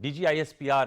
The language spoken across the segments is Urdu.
DGISPR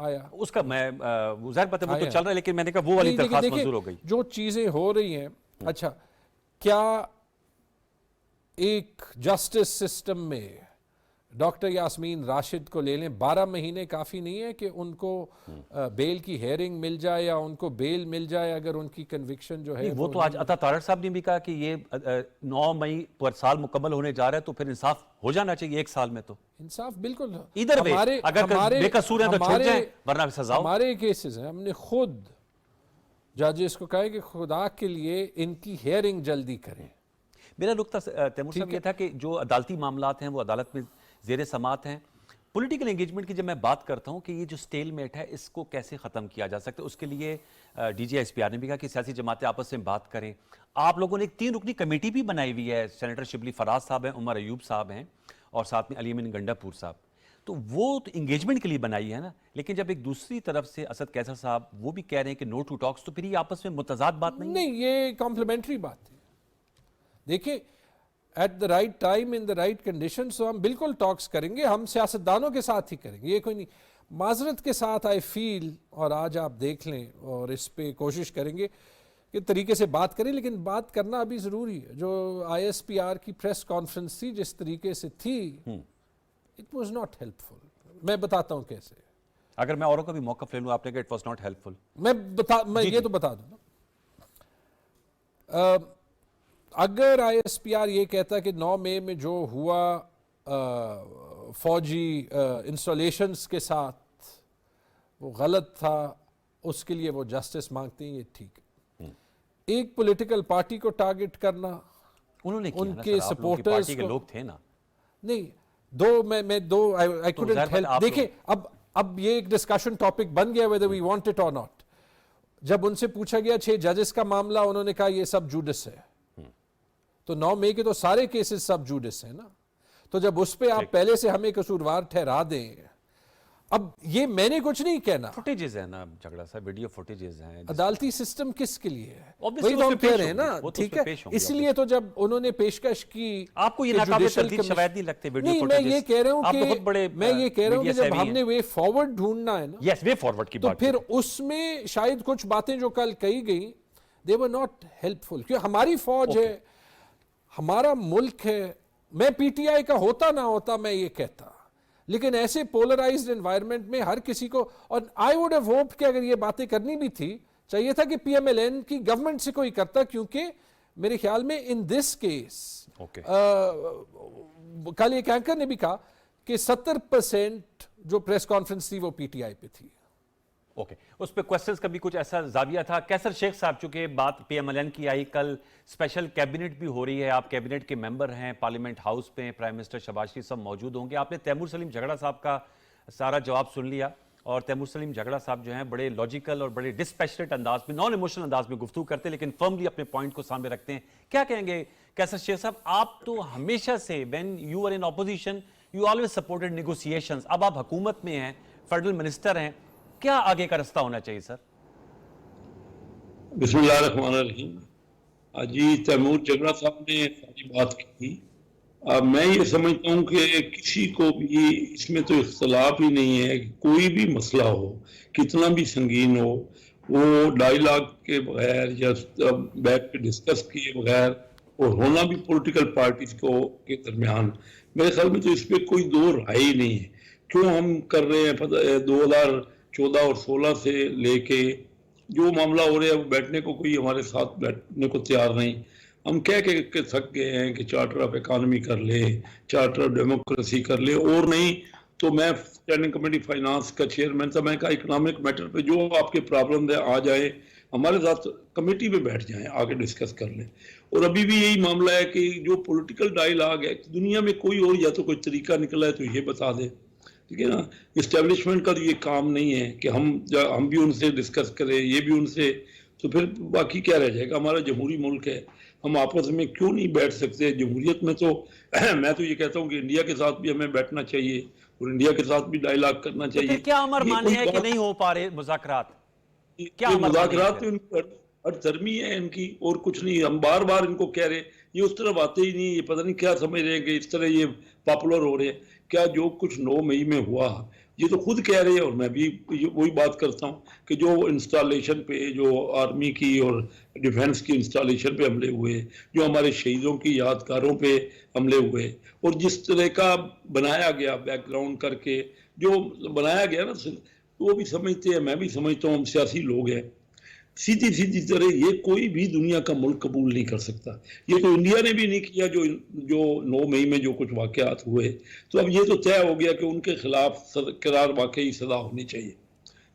آیا. اس کا میں ظاہر بات ہے وہ تو چل رہا ہے، لیکن میں نے کہا وہ والی نہیں، لیکن درخواست دیکھیں، منظور ہو گئی. جو چیزیں ہو رہی ہیں، اچھا کیا ایک جسٹس سسٹم میں ڈاکٹر یاسمین راشد کو لے لیں، 12 مہینے کافی نہیں ہے کہ ان کو بیل کی ہیئرنگ مل جائے یا ان کو بیل مل جائے اگر ان کی کنوکشن جو ہے نہیں، وہ تو آج عطا طارق صاحب نے بھی کہا کہ یہ 9 مئی پر سال مکمل ہونے جا رہا ہے، تو پھر انصاف ہو جانا چاہیے 1 سال میں. تو انصاف بالکل ادھر اگر بے قصور ہیں تو چھوٹ جائیں ورنہ سزا ہو. ہمارے کیسز ہیں، ہم نے خود ججز کو کہا کہ خدا کے لیے ان کی ہیئرنگ جلدی کریں. میرا نقطہ تیمور صاحب یہ تھا کہ جو عدالتی معاملات ہیں وہ عدالت میں زیر سماعت ہیں. پولیٹیکل انگیجمنٹ کی جب میں بات کرتا ہوں کہ یہ جو سٹیل میٹ ہے اس کو کیسے ختم کیا جا سکتا ہے، اس کے لیے D G S P R نے بھی کہا کہ سیاسی جماعتیں آپس میں بات کریں. آپ لوگوں نے ایک 3 رکنی کمیٹی بھی بنائی ہوئی ہے، سینیٹر شبلی فراز صاحب ہیں، عمر ایوب صاحب ہیں اور ساتھ میں علی امین گنڈا پور صاحب. تو وہ تو انگیجمنٹ کے لیے بنائی ہے نا، لیکن جب ایک دوسری طرف سے اسد کیسر صاحب وہ بھی کہہ رہے ہیں کہ نو ٹو ٹاکس، تو پھر یہ آپس میں متضاد بات نہیں ہے؟ نہیں، یہ کمپلیمنٹری بات ہے. دیکھیں at the right time in the right condition تو ہم بالکل ٹاکس کریں گے، ہم سیاستدانوں کے ساتھ ہی کریں گے، یہ کوئی نہیں. معذرت کے ساتھ آئی فیل، اور آج آپ دیکھ لیں اور اس پہ کوشش کریں گے کہ طریقے سے بات کریں، لیکن بات کرنا ابھی ضروری ہے. جو آئی ایس پی آر کی پریس کانفرنس تھی جس طریقے سے تھی، اٹ واز ناٹ ہیلپ فل. میں بتاتا ہوں کیسے. اگر میں اوروں کا بھی موقف لے لوں، آپ نے کہا اٹ واز ناٹ ہیلپ فل. میں یہ تو بتا دوں نا، اگر آئی ایس پی آر یہ کہتا کہ 9 مئی میں جو ہوا فوجی انسٹالیشنز کے ساتھ وہ غلط تھا، اس کے لیے وہ جسٹس مانگتے ہیں، یہ ٹھیک ہے. ایک پولیٹیکل پارٹی کو ٹارگٹ کرنا، انہوں نے ان کے سپورٹرز کے لوگ تھے نا. نہیں، I couldn't help. دیکھیں اب یہ ایک ڈسکشن ٹاپک بن گیا whether we want it or not. جب ان سے پوچھا گیا 6 ججز کا معاملہ، انہوں نے کہا یہ سب جوڈس ہے. تو 9 مئی کے تو سارے کیسز سب جوڈس ہیں نا. تو جب اس پہ آپ پہلے سے ہمیں قصوروار ٹھہرا دیں، اب یہ میں نے کچھ نہیں کہنا. فوٹیجز ہیں نا جھگڑا صاحب، ویڈیو فوٹیجز ہیں. عدالتی سسٹم کس کے لیے ہے؟ وہی تو ہم کہہ رہے ہیں نا، ٹھیک ہے. اس لیے تو جب انہوں نے پیشکش کی، آپ کو یہ ناقابل تردید شواہد نہیں لگتے ویڈیو نہیں، فوٹیجز؟ میں یہ کہہ رہا ہوں کہ جب ہم نے وے فارورڈ ڈھونڈنا ہے نا، یس وے فارورڈ کی تو بات، پھر اس میں شاید کچھ باتیں جو کل کہی گئیں they were not helpful. کیوں ہماری فوج ہے، ہمارا ملک ہے. میں پی ٹی آئی کا ہوتا نہ ہوتا میں یہ کہتا، لیکن ایسے پولرائزڈ انوائرمنٹ میں ہر کسی کو، اور آئی ووڈ ہیو ہوپڈ کہ اگر یہ باتیں کرنی بھی تھی، چاہیے تھا کہ پی ایم ایل این کی گورنمنٹ سے کوئی کرتا، کیونکہ میرے خیال میں ان دس کیس کل ایک اینکر نے بھی کہا کہ 70% جو پریس کانفرنس تھی وہ پی ٹی آئی پہ تھی. اوکے، اس پہ کوسچنز کا بھی کچھ ایسا زاویہ تھا. کیسر شیخ صاحب، چونکہ بات پی ایم ایل این کی آئی، کل اسپیشل کیبنٹ بھی ہو رہی ہے، آپ کیبنٹ کے ممبر ہیں، پارلیمنٹ ہاؤس پہ پرائم منسٹر شہباز شریف سب موجود ہوں گے. آپ نے تیمور سلیم جھگڑا صاحب کا سارا جواب سن لیا، اور تیمور سلیم جھگڑا صاحب جو ہیں بڑے لاجیکل اور بڑے ڈسپیشنیٹ انداز میں، نان ایموشنل انداز میں گفتگو کرتے ہیں، لیکن فرملی اپنے پوائنٹ کو سامنے رکھتے ہیں. کیا کہیں گے کیسر شیخ صاحب؟ آپ تو ہمیشہ سے when you were in opposition you always supported negotiations. اب آپ حکومت میں ہیں، فیڈرل منسٹر ہیں، کیا آگے کا رستہ ہونا چاہیے سر؟ بسم اللہ الرحمن الرحیم. جی، تیمور جھگڑا صاحب نے ساری بات کی. میں یہ سمجھتا ہوں کہ کسی کو بھی اس میں تو اختلاف ہی نہیں ہے کہ کوئی بھی مسئلہ ہو، کتنا بھی سنگین ہو، وہ ڈائیلاگ کے بغیر یا بیٹھ کے ڈسکس کیے بغیر، اور ہونا بھی پولیٹیکل پارٹیز کے درمیان، میرے خیال میں تو اس پہ کوئی دو رائے ہی نہیں ہے. کیوں ہم کر رہے ہیں 2014 اور 16 سے لے کے جو معاملہ ہو رہا ہے، وہ بیٹھنے کو کوئی ہمارے ساتھ بیٹھنے کو تیار نہیں. ہم کہہ کے تھک گئے ہیں کہ چارٹر آف اکانومی کر لے، چارٹر آف ڈیموکریسی کر لے، اور نہیں تو میں اسٹینڈنگ کمیٹی فائنانس کا چیئرمین تھا. میں کہا اکنامک میٹر پہ جو آپ کے پرابلم ہے آ جائیں، ہمارے ساتھ کمیٹی پہ بیٹھ جائیں، آگے ڈسکس کر لیں. اور ابھی بھی یہی معاملہ ہے کہ جو پولیٹیکل ڈائیلاگ ہے دنیا میں کوئی اور یا تو کوئی طریقہ نکلا ہے تو یہ بتا دے، ٹھیک ہے نا. اسٹیبلشمنٹ کا تو یہ کام نہیں ہے کہ ہم بھی ان سے ڈسکس کریں، یہ بھی ان سے، تو پھر باقی کیا رہ جائے گا. ہمارا جمہوری ملک ہے، ہم آپس میں کیوں نہیں بیٹھ سکتے؟ جمہوریت میں تو میں تو یہ کہتا ہوں کہ انڈیا کے ساتھ بھی ہمیں بیٹھنا چاہیے اور انڈیا کے ساتھ بھی ڈائیلاگ کرنا چاہیے. کیا امر مانے ہے کہ نہیں ہو پا رہے مذاکرات؟ کیا مذاکرات ہر دھرمی ہے ان کی، اور کچھ نہیں. ہم بار بار ان کو کہہ رہے، یہ اس طرف آتے ہی نہیں. یہ پتہ نہیں کیا سمجھ رہے ہیں کہ اس طرح یہ پاپولر ہو رہے ہیں. کیا جو کچھ 9 مئی میں ہوا، یہ تو خود کہہ رہے ہیں، اور میں بھی وہی بات کرتا ہوں کہ جو انسٹالیشن پہ، جو آرمی کی اور ڈیفنس کی انسٹالیشن پہ حملے ہوئے، جو ہمارے شہیدوں کی یادگاروں پہ حملے ہوئے، اور جس طرح کا بنایا گیا بیک گراؤنڈ کر کے جو بنایا گیا نا، وہ بھی سمجھتے ہیں، میں بھی سمجھتا ہوں، ہم سیاسی لوگ ہیں، سیدھی طرح یہ کوئی بھی دنیا کا ملک قبول نہیں کر سکتا. یہ تو انڈیا نے بھی نہیں کیا، جو 9 مئی میں جو کچھ واقعات ہوئے. تو اب یہ تو طے ہو گیا کہ ان کے خلاف قرار واقعی سزا ہونی چاہیے.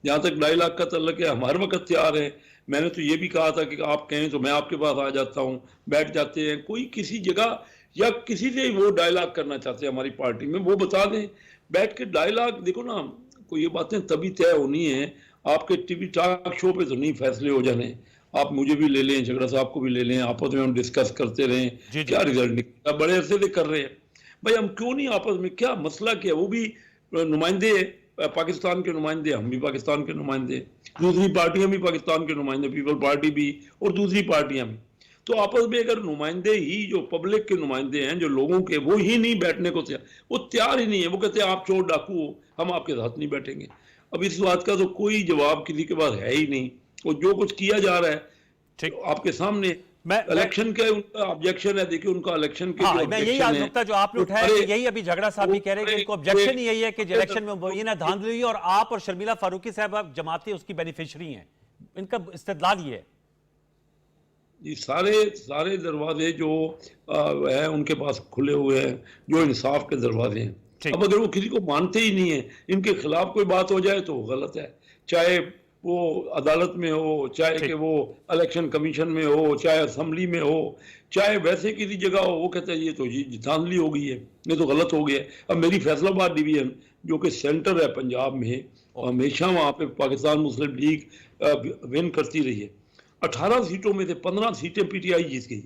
جہاں تک 2.5 لاکھ کا تعلق ہے، ہم ہر وقت تیار ہیں. میں نے تو یہ بھی کہا تھا کہ آپ کہیں تو میں آپ کے پاس آ جاتا ہوں، بیٹھ جاتے ہیں. کوئی کسی جگہ یا کسی سے وہ 2.5 لاکھ کرنا چاہتے ہیں ہماری پارٹی میں، وہ بتا دیں. بیٹھ کے 2.5 لاکھ دیکھو نا، کوئی یہ باتیں تبھی طے ہونی ہیں. آپ کے ٹی وی ٹاک شو پہ تو نہیں فیصلے ہو جانے. آپ مجھے بھی لے لیں، جھگڑا صاحب کو بھی لے لیں، آپس میں ہم ڈسکس کرتے رہیں. کیا رزلٹ نکلتا؟ بڑے عرصے سے کر رہے ہیں بھائی، ہم کیوں نہیں آپس میں؟ کیا مسئلہ کیا؟ وہ بھی نمائندے پاکستان کے نمائندے، ہم بھی پاکستان کے نمائندے، دوسری پارٹیاں بھی پاکستان کے نمائندے، پیپل پارٹی بھی اور دوسری پارٹیاں بھی. تو آپس میں اگر نمائندے ہی جو پبلک کے نمائندے ہیں، جو لوگوں کے، وہ ہی نہیں بیٹھنے کو تیار، وہ تیار ہی نہیں ہے. وہ کہتے ہیں آپ چور ڈاکو ہو، ہم آپ کے ساتھ نہیں بیٹھیں گے. اب اس بات کا تو کوئی جواب کسی کے پاس ہے ہی نہیں. اور جو کچھ کیا جا رہا ہے آپ کے سامنے، الیکشن کا ان کا آبجیکشن ہے. دیکھیں ان کا الیکشن کے جو میں یہی آبجیکشن ہے، نقطہ جو آپ نے اٹھایا کہ یہی ابھی جھگڑا صاحب بھی کہہ رہے ہیں کہ ان کو آبجیکشن ہی یہی ہے کہ الیکشن میں یہ نہ دھاندلی ہوئی، اور آپ اور شرمیلا فاروقی صاحب آپ جماعتیں اس کی بینیفیشری ہیں. ان کا استدلال یہ ہے. جی، سارے دروازے جو ہیں ان کے پاس کھلے ہوئے ہیں، جو انصاف کے دروازے ہیں. اب اگر وہ کسی کو مانتے ہی نہیں ہیں، ان کے خلاف کوئی بات ہو جائے تو وہ غلط ہے. چاہے وہ عدالت میں ہو، چاہے کہ وہ الیکشن کمیشن میں ہو، چاہے اسمبلی میں ہو، چاہے ویسے کسی جگہ ہو، وہ کہتے ہیں یہ تو دھاندلی ہو گئی ہے، یہ تو غلط ہو گیا ہے. اب میری فیصل آباد ڈویژن جو کہ سینٹر ہے پنجاب میں، ہمیشہ وہاں پہ پاکستان مسلم لیگ ون کرتی رہی ہے. 18 سیٹوں میں سے 15 سیٹیں پی ٹی آئی جیت گئی.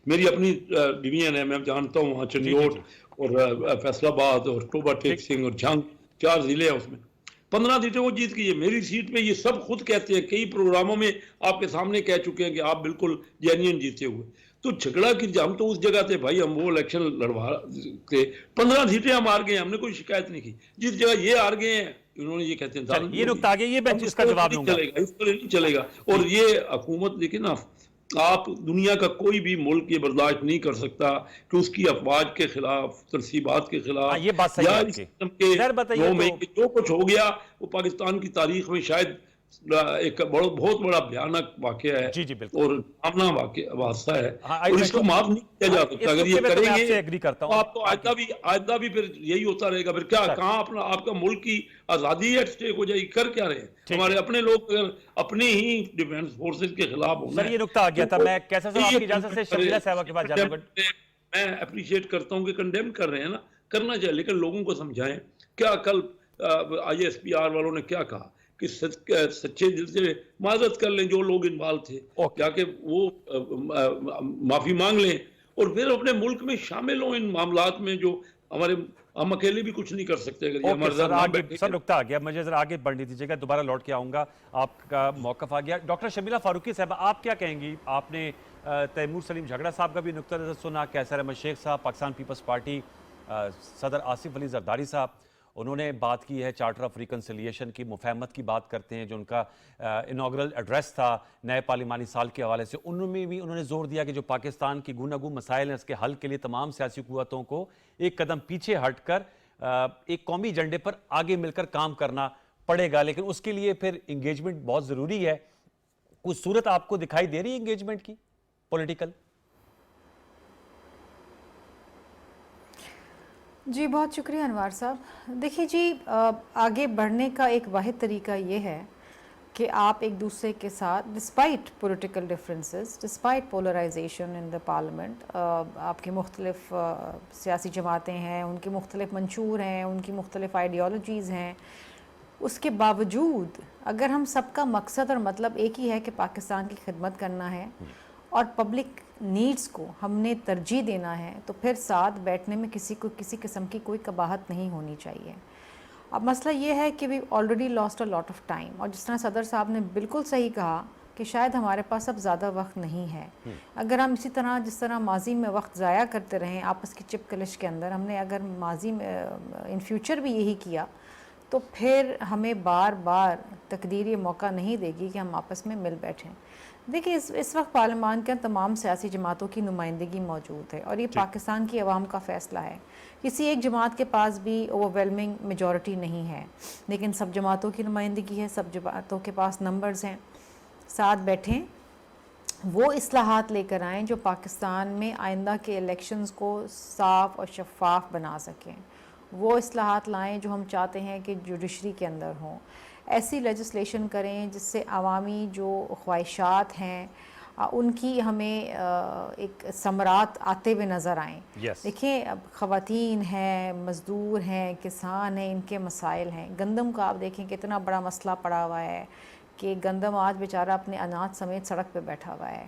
میری اپنی ڈویژن ہے، میں جانتا ہوں وہاں چنیوٹ اور فیصل آباد اور ٹوبا ٹیک سنگھ اور جھنگ، 4 ضلع ہیں اس میں. 15 سیٹیں وہ جیت گئی ہے. میری سیٹ پہ یہ سب خود کہتے ہیں، کئی پروگراموں میں آپ کے سامنے کہہ چکے ہیں کہ آپ بالکل جینین جیتے ہوئے. تو جھگڑا کی ہم تو اس جگہ تھے بھائی، ہم وہ الیکشن لڑوا کے 15 سیٹیں ہم ہار گئے ہیں، ہم نے کوئی شکایت نہیں کی. جس جگہ یہ ہار گئے ہیں، انہوں نے یہ کہتے ہیں یہ نقطہ آگے، یہ میں اس کا جواب دوں گا. اس پر نہیں چلے گا. اور یہ حکومت دیکھیں نا، آپ دنیا کا کوئی بھی ملک یہ برداشت نہیں کر سکتا کہ اس کی افواج کے خلاف، ترسیبات کے خلاف، یہ بات صحیح ہے آپ کی. یا جو کچھ ہو گیا وہ پاکستان کی تاریخ میں شاید ایک بہت بڑا بھیانک واقعہ ہے اور آمنا واقعہ ہے، اور اس کو معاف نہیں کیا جا سکتا. اگر یہ کریں گے تو آپ کو آئندہ بھی پھر یہی ہوتا رہے گا. پھر کیا کہاں اپنا آپ کا ملک کی آزادی ایٹ سٹیک ہو جائے گی؟ کر کیا رہے ہیں ہمارے اپنے لوگ؟ اگر اپنے ہی ڈیفنس فورسز کے خلاف ہونا ہے. یہ نقطہ آ گیا تھا. میں کیسا صاحب آپ کی اجازت سے شرمیلا صاحبہ کے پاس جانا گا. میں اپریشیٹ کرتا ہوں کہ کنڈیم کر رہے ہیں نا، کرنا چاہیے، لیکن لوگوں کو سمجھائیں. کیا کل آئی ایس پی آر والوں نے کیا کہا کہ سچے دل سے معذرت کر لیں جو لوگ انوالو تھے، جا کے وہ معافی مانگ لیں اور پھر اپنے ملک میں شامل ہوں ان معاملات میں. جو ہم اکیلے بھی کچھ نہیں کر سکتے. اگر یہ ہمارے ساتھ نہ بیٹھے. سر نقطہ آ گیا، مجھے ذرا آگے بڑھنے دیجیے گا، دوبارہ لوٹ کے آؤں گا. آپ کا موقف آ گیا. ڈاکٹر شرمیلا فاروقی صاحبہ، آپ کیا کہیں گی؟ آپ نے تیمور سلیم جھگڑا صاحب کا بھی نقطہ نظر سنا، کیسر احمد شیخ صاحب، پاکستان پیپلز پارٹی صدر آصف علی زرداری صاحب، انہوں نے بات کی ہے چارٹر آف ریکنسیلیشن کی، مفاہمت کی بات کرتے ہیں. جو ان کا انوگرل ایڈریس تھا نئے پارلیمانی سال کے حوالے سے، ان میں بھی انہوں نے زور دیا کہ جو پاکستان کی گوناگوں مسائل ہیں، اس کے حل کے لیے تمام سیاسی قوتوں کو ایک قدم پیچھے ہٹ کر ایک قومی ایجنڈے پر آگے مل کر کام کرنا پڑے گا، لیکن اس کے لیے پھر انگیجمنٹ بہت ضروری ہے. کچھ صورت آپ کو دکھائی دے رہی ہے انگیجمنٹ کی پولیٹیکل؟ جی بہت شکریہ انوار صاحب. دیکھیے جی، آگے بڑھنے کا ایک واحد طریقہ یہ ہے کہ آپ ایک دوسرے کے ساتھ despite political differences, despite polarisation in the parliament, آپ کی مختلف سیاسی جماعتیں ہیں، ان کے مختلف منشور ہیں، ان کی مختلف آئیڈیالوجیز ہیں، اس کے باوجود اگر ہم سب کا مقصد اور مطلب ایک ہی ہے کہ پاکستان کی خدمت کرنا ہے اور پبلک نیڈز کو ہم نے ترجیح دینا ہے، تو پھر ساتھ بیٹھنے میں کسی کو کسی قسم کی کوئی قباحت نہیں ہونی چاہیے. اب مسئلہ یہ ہے کہ we already lost a lot of time, اور جس طرح صدر صاحب نے بالکل صحیح کہا کہ شاید ہمارے پاس اب زیادہ وقت نہیں ہے. اگر ہم اسی طرح جس طرح ماضی میں وقت ضائع کرتے رہیں آپس کی چپ کلش کے اندر، ہم نے اگر ماضی میں ان فیوچر بھی یہی کیا تو پھر ہمیں بار بار تقدیر یہ موقع نہیں دے گی کہ ہم آپس میں مل بیٹھیں. دیکھیں اس وقت پارلیمان کے تمام سیاسی جماعتوں کی نمائندگی موجود ہے اور یہ پاکستان کی عوام کا فیصلہ ہے. کسی ایک جماعت کے پاس بھی اوورویلمنگ میجورٹی نہیں ہے، لیکن سب جماعتوں کی نمائندگی ہے، سب جماعتوں کے پاس نمبرز ہیں. ساتھ بیٹھیں، وہ اصلاحات لے کر آئیں جو پاکستان میں آئندہ کے الیکشنز کو صاف اور شفاف بنا سکیں. وہ اصلاحات لائیں جو ہم چاہتے ہیں کہ جوڈیشری کے اندر ہوں. ایسی لیجسلیشن کریں جس سے عوامی جو خواہشات ہیں ان کی ہمیں ایک ثمرات آتے ہوئے نظر آئیں. دیکھیں اب خواتین ہیں، مزدور ہیں، کسان ہیں، ان کے مسائل ہیں. گندم کا آپ دیکھیں کتنا بڑا مسئلہ پڑا ہوا ہے کہ گندم آج بیچارہ اپنے اناج سمیت سڑک پہ بیٹھا ہوا ہے.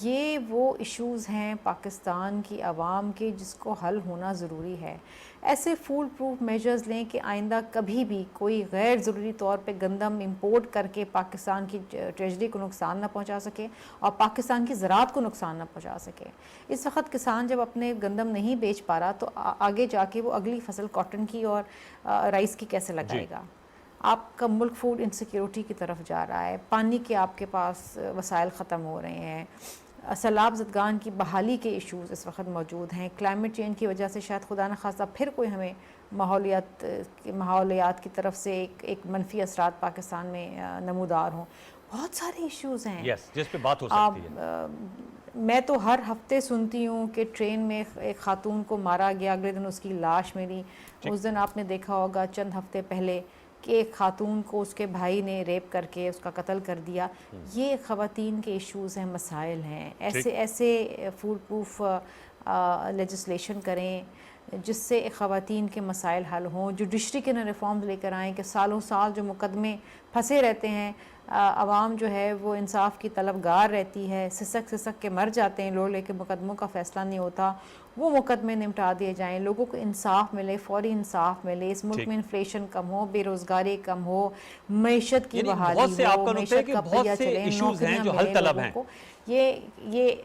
یہ وہ ایشوز ہیں پاکستان کی عوام کے جس کو حل ہونا ضروری ہے. ایسے فول پروف میجرز لیں کہ آئندہ کبھی بھی کوئی غیر ضروری طور پہ گندم امپورٹ کر کے پاکستان کی ٹریجری کو نقصان نہ پہنچا سکے اور پاکستان کی زراعت کو نقصان نہ پہنچا سکے. اس وقت کسان جب اپنے گندم نہیں بیچ پا رہا تو آگے جا کے وہ اگلی فصل کاٹن کی اور رائس کی کیسے لگائے گا؟ آپ کا ملک فوڈ انسیکیورٹی کی طرف جا رہا ہے. پانی کے آپ کے پاس وسائل ختم ہو رہے ہیں. سیلاب زدگان کی بحالی کے ایشوز اس وقت موجود ہیں. کلائمیٹ چینج کی وجہ سے شاید خدا نخواستہ پھر کوئی ہمیں ماحولیات کی طرف سے ایک منفی اثرات پاکستان میں نمودار ہوں. بہت سارے ایشوز ہیں جس پہ بات ہو سکتی ہے. میں تو ہر ہفتے سنتی ہوں کہ ٹرین میں ایک خاتون کو مارا گیا، اگلے دن اس کی لاش ملی. اس دن آپ نے دیکھا ہوگا چند ہفتے پہلے کہ ایک خاتون کو اس کے بھائی نے ریپ کر کے اس کا قتل کر دیا. یہ خواتین کے ایشوز ہیں، مسائل ہیں. ایسے فول پروف لیجسلیشن کریں جس سے خواتین کے مسائل حل ہوں. جوڈیشری کے نئے ریفارمز لے کر آئیں کہ سالوں سال جو مقدمے پھنسے رہتے ہیں، عوام جو ہے وہ انصاف کی طلبگار رہتی ہے، سسک کے مر جاتے ہیں لوگ لیکن مقدموں کا فیصلہ نہیں ہوتا. وہ مقدمے نمٹا دیے جائیں، لوگوں کو انصاف ملے، فوری انصاف ملے. اس ملک میں انفلیشن کم ہو، بے روزگاری کم ہو، معیشت کی بحالی ہو، معیشت کا پہیہ چلے، نوکریاں ملیں لوگوں کو. یہ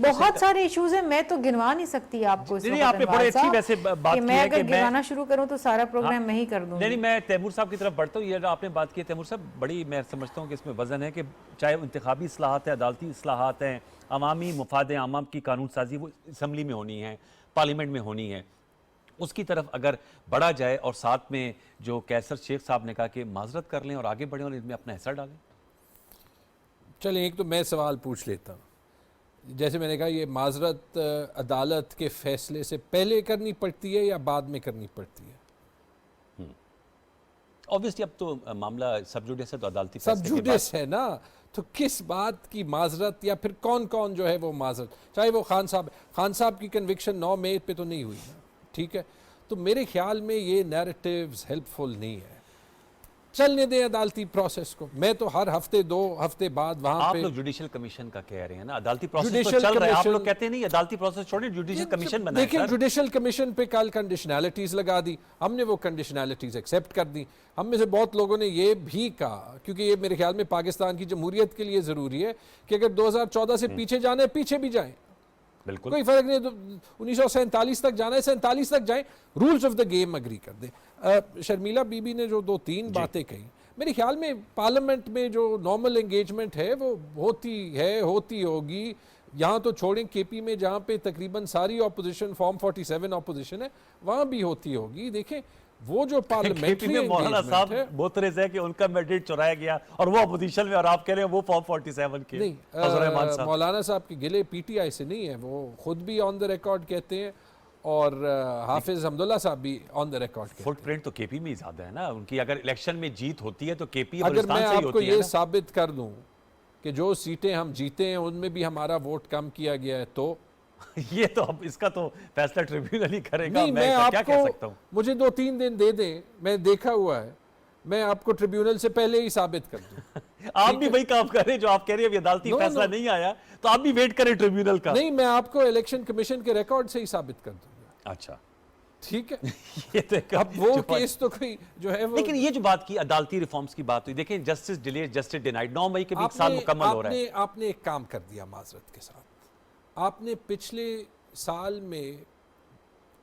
بہت سارے ایشوز ہیں، میں تو گنوا نہیں سکتی آپ کو اس وقت کہ میں اگر گنوانا شروع کروں تو سارا پروگرام میں ہی کر دوں. نہیں، میں تیمور صاحب کی طرف بڑھتا ہوں. یہ آپ نے بات کی تیمور صاحب، بڑی میں سمجھتا ہوں کہ اس میں وزن ہے کہ چاہے انتخابی اصلاحات ہیں، عدالتی اصلاحات ہیں، عوامی مفاد عامہ کی قانون سازی وہ اسمبلی میں ہونی ہے، پارلیمنٹ میں ہونی ہے. اس کی طرف اگر بڑھا جائے اور ساتھ میں جو کیسر شیخ صاحب نے کہا کہ معذرت کر لیں اور آگے بڑھیں اور ان میں اپنا حصہ ڈالیں. چلیں ایک تو میں سوال پوچھ لیتا ہوں. جیسے میں نے کہا یہ معذرت عدالت کے فیصلے سے پہلے کرنی پڑتی ہے یا بعد میں کرنی پڑتی ہے؟ اوبویسلی اب تو معاملہ سب جوڈیس ہے تو عدالتی سب جوڈیس ہے نا، تو کس بات کی معذرت یا پھر کون جو ہے وہ معذرت، چاہے وہ خان صاحب کی کنوکشن 9 مئی پہ تو نہیں ہوئی نا، ٹھیک ہے. تو میرے خیال میں یہ نیریٹیوز ہیلپ فل نہیں ہے. چلنے دیں عدالتی پروسیس کو. میں تو ہر ہفتے 2 ہفتے بعد وہاں پہ آپ لوگ جوڈیشل کمیشن کا کہہ رہے ہیں نا، عدالتی پروسیس تو چل رہا ہے، آپ لوگ کہتے ہیں نہیں عدالتی پروسیس چھوڑیں جوڈیشل کمیشن بنائیں. دیکھیں جوڈیشل کمیشن پہ کل کنڈیشنالٹیز لگا دی، ہم نے وہ کنڈیشنالٹیز ایکسیپٹ کر دی. ہم میں سے بہت لوگوں نے یہ بھی کہا، کیونکہ یہ میرے خیال میں پاکستان کی جمہوریت کے لیے ضروری ہے کہ اگر 2014 سے پیچھے جانا ہے پیچھے بھی جائیں، بالکل کوئی فرق نہیں. 1947 تک جانا ہے 47 تک جائیں، rules of the game agree کر دیں. شرمیلا بی بی نے جو 2-3 باتیں کہیں، میرے خیال میں پارلیمنٹ میں جو نارمل انگیجمنٹ ہے وہ ہوتی ہوگی. یہاں تو چھوڑیں کے پی میں جہاں پہ تقریباً ساری اپوزیشن فارم 47 اپوزیشن ہے، وہاں بھی ہوتی ہوگی. دیکھیں وہ جو پارلیمنٹری انگیجمنٹ ہے بوترز ہے کہ ان کا میڈیٹ چرایا گیا اور وہ اپوزیشن میں، اور آپ کہہ رہے ہیں وہ فارم 47 کے. نہیں، مولانا صاحب کی گلے پی ٹی آئی سے نہیں ہے، وہ خود بھی آن دا ریکارڈ کہتے ہیں اور حافظ حمداللہ صاحب بھی آن دا ریکارڈ. فٹ پرنٹ تو کے پی میں ہی زیادہ ہے نا ان کی. اگر الیکشن میں جیت ہوتی ہے تو کے پی اگر میں آپ کو یہ ثابت کر دوں کہ جو سیٹیں ہم جیتے ہیں ان میں بھی ہمارا ووٹ کم کیا گیا ہے تو یہ تو اب اس کا تو فیصلہ ٹریبیونل ہی کرے گا. میں کیا کہہ سکتا ہوں؟ مجھے 2-3 دن دے دیں، میں دیکھا ہوا ہے، میں آپ کو ٹریبیونل سے پہلے ہی ثابت کر دوں. آپ بھی وہی کام کر رہے ہیں جو آپ کہہ رہے ہیں، عدالتی فیصلہ نہیں آیا تو آپ بھی ویٹ کریں ٹریبیونل کا. نہیں، میں آپ کو الیکشن کمیشن کے ریکارڈ سے ہی ثابت کر دوں گا. اچھا ٹھیک ہے. اب وہ کیس تو کوئی جو ہے وہ، لیکن یہ جو بات کی عدالتی ریفارمز کی بات ہوئی، دیکھیں جسٹس ڈیلیڈ جسٹس ڈینائیڈ، 9 مئی کے بھی 1 سال مکمل ہو رہا ہے. آپ نے ایک کام کر دیا معذرت کے ساتھ. آپ نے پچھلے سال میں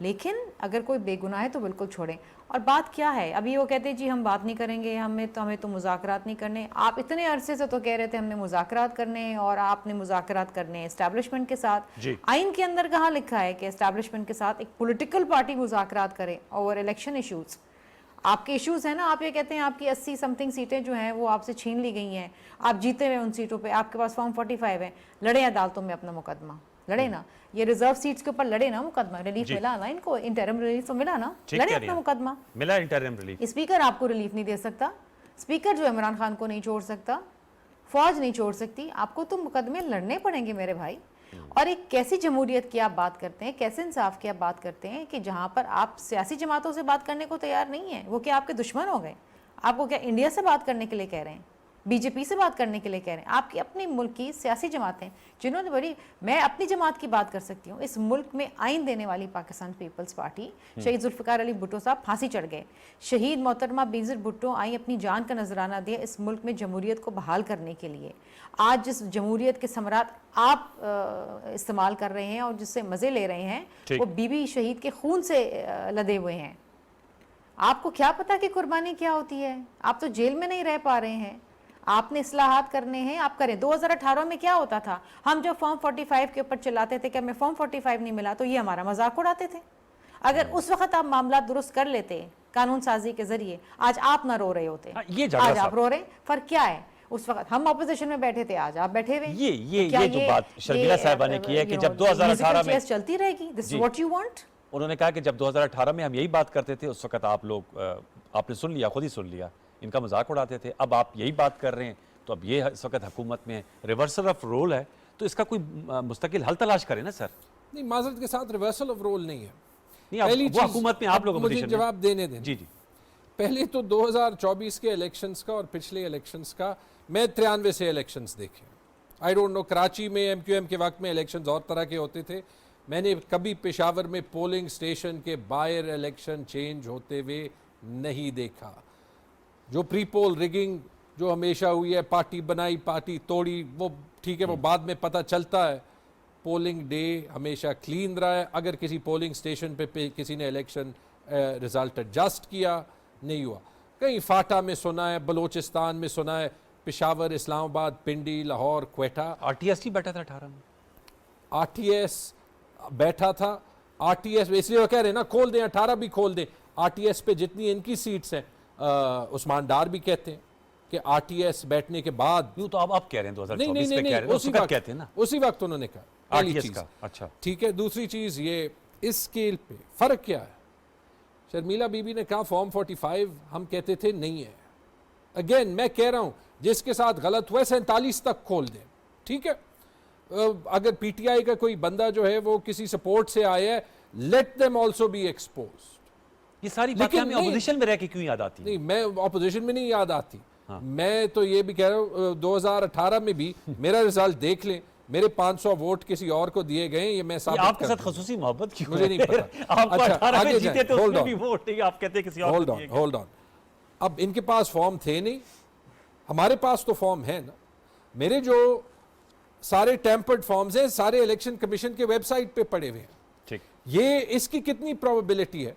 لیکن اگر کوئی بے گناہ ہے تو بالکل چھوڑیں. اور بات کیا ہے, ابھی وہ کہتے ہیں جی ہم بات نہیں کریں گے, ہمیں تو مذاکرات نہیں کرنے. آپ اتنے عرصے سے تو کہہ رہے تھے ہم نے مذاکرات کرنے ہیں, اور آپ نے مذاکرات کرنے ہیں اسٹیبلشمنٹ کے ساتھ. آئین کے اندر کہاں لکھا ہے کہ اسٹیبلشمنٹ کے ساتھ ایک پولیٹیکل پارٹی مذاکرات کرے اوور الیکشن ایشوز؟ آپ کے ایشوز ہیں نا, آپ یہ کہتے ہیں آپ کی 80 سمتھنگ سیٹیں جو ہیں وہ آپ سے چھین لی گئی ہیں, آپ جیتے ہوئے ان سیٹوں پہ, آپ کے پاس فارم 45 ہے, لڑیں عدالتوں میں اپنا مقدمہ, لڑے نا, یہ ریزرو سیٹس کے اوپر لڑے نا مقدمہ, ریلیف ملا نا ان کو, انٹرم ریلیف تو ملا نا, لڑے اپنا مقدمہ. ملا انٹرم ریلیف. اسپیکر آپ کو ریلیف نہیں دے سکتا, اسپیکر جو عمران خان کو نہیں چھوڑ سکتا, فوج نہیں چھوڑ سکتی, آپ کو تو مقدمے لڑنے پڑیں گے میرے بھائی. اور ایک کیسی جمہوریت کی آپ بات کرتے ہیں, کیسے انصاف کی آپ بات کرتے ہیں کہ جہاں پر آپ سیاسی جماعتوں سے بات کرنے کو تیار نہیں ہیں, وہ کیا آپ کے دشمن ہو گئے؟ آپ کو کیا انڈیا سے بات کرنے کے لیے کہہ رہے ہیں, بی جے پی سے بات کرنے کے لیے کہہ رہے ہیں؟ آپ کی اپنی ملک کی سیاسی جماعتیں جنہوں نے میں اپنی جماعت کی بات کر سکتی ہوں, اس ملک میں آئین دینے والی پاکستان پیپلز پارٹی, شہید ذوالفقار علی بھٹو صاحب پھانسی چڑھ گئے, شہید محترمہ بینظیر بھٹو آئیں اپنی جان کا نذرانہ دیا اس ملک میں جمہوریت کو بحال کرنے کے لیے. آج جس جمہوریت کے ثمرات آپ استعمال کر رہے ہیں اور جس سے مزے لے رہے ہیں, وہ بی بی شہید کے خون سے لدے ہوئے ہیں. آپ کو کیا پتا کہ قربانی کیا ہوتی ہے؟ آپ تو جیل میں نہیں رہ پا رہے ہیں, آپ نے اصلاحات کرنے ہیں, آپ کریں. 2018 میں کیا ہوتا تھا, ہم جب فارم 45 کے اوپر چلاتے تھے کہ ہمیں فارم 45 نہیں ملا تو یہ ہمارا مذاق اڑاتے تھے. اگر اس وقت آپ معاملات درست کر لیتے قانون سازی کے ذریعے, آج آپ نہ رو رہے ہوتے. آج آپ رو رہے ہیں, فرق کیا ہے؟ اس وقت ہم اپوزیشن میں بیٹھے تھے, آج آپ بیٹھے ہوئے. یہ جو بات شرمیلا صاحبہ نے کی ہے کہ جب 2018 میں چلتی رہے گی, this is what you want. انہوں نے کہا کہ جب 2018 میں ہم یہی بات کرتے تھے, اس وقت آپ لوگ, آپ نے سن لیا, خود ہی سن لیا, ان کا مذاق اڑاتے تھے. اب آپ یہی بات کر رہے ہیں, تو اب یہ اس وقت حکومت میں ریورسل آف رول ہے, تو اس کا کوئی مستقل حل تلاش کریں نا سر. نہیں, معذرت کے ساتھ ریورسل آف رول نہیں ہے. نہیں, وہ حکومت میں آپ لوگ مجھے جواب دینے دیں. جی جی. پہلے تو 2024 کے الیکشنز کا اور پچھلے الیکشنز کا, میں 93 سے الیکشنز دیکھے. آئی ڈونٹ نو, کراچی میں ایم کیو ایم کے وقت میں الیکشنز اور طرح کے ہوتے تھے. میں نے کبھی پشاور میں پولنگ سٹیشن کے باہر الیکشن چینج ہوتے ہوئے نہیں دیکھا. جو پری پول ریگنگ جو ہمیشہ ہوئی ہے, پارٹی بنائی پارٹی توڑی, وہ ٹھیک ہے, وہ بعد میں پتہ چلتا ہے. پولنگ ڈے ہمیشہ کلین رہا ہے. اگر کسی پولنگ سٹیشن پہ کسی نے الیکشن رزلٹ ایڈجسٹ کیا, نہیں ہوا. کہیں فاٹا میں سنا ہے, بلوچستان میں سنا ہے, Peshawar, Islamabad, Pindi, Lahore, Quetta. R T S ہی بیٹھا تھا 18 میں, آر ٹی ایس بیٹھا تھا. آر ٹی ایس اس لیے وہ کہہ رہے ہیں نا, کھول دیں 18 بھی کھول دیں. آر ٹی ایس پہ جتنی ان کی سیٹس ہیں, عثمان ڈار بھی کہتے ہیں کہ آر ٹی ایس بیٹھنے کے بعد. یوں تو آپ کہہ رہے ہیں 2024 نہیں, پہ کہہ رہے ہیں, اس وقت کہتے ہیں نا, اسی وقت انہوں نے کہا آر ٹی ایس کا. اچھا ٹھیک ہے. دوسری چیز یہ, اس سکیل پہ فرق کیا ہے؟ شرمیلا بی بی نے کہا فارم 45 ہم کہتے تھے نہیں ہے. اگین میں کہہ رہا ہوں, جس کے ساتھ غلط ہوا 47 تک کھول دیں, ٹھیک ہے. اگر پی ٹی آئی کا کوئی بندہ جو ہے وہ کسی سپورٹ سے آیا ہے, let them also be exposed. یہ ساری باتیں ہمیں اپوزیشن میں رہ کے کیوں یاد آتی ہیں؟ نہیں, میں اپوزیشن میں نہیں یاد آتی. میں تو یہ بھی کہہ رہا ہوں 2018 میں بھی میرا رزلٹ دیکھ لیں, میرے 500 ووٹ کسی اور کو دیے گئے, یہ میں ثابت آپ کے ساتھ خصوصی محبت کیوں؟ مجھے نہیں پتا. آپ 18 میں جیتے تھے, اس میں بھی ووٹ نہیں, آپ کہتے ہیں کسی اور کو دیے گئے. Hold on. اب ان کے پاس فارم تھے نہیں, ہمارے پاس تو فارم ہے نا. میرے جو سارے ٹیمپرڈ فارمز ہیں, سارے الیکشن کمیشن کے ویب سائٹ پہ پڑے ہوئے ہیں. ٹھیک. یہ اس کی کتنی پروبیبلٹی ہے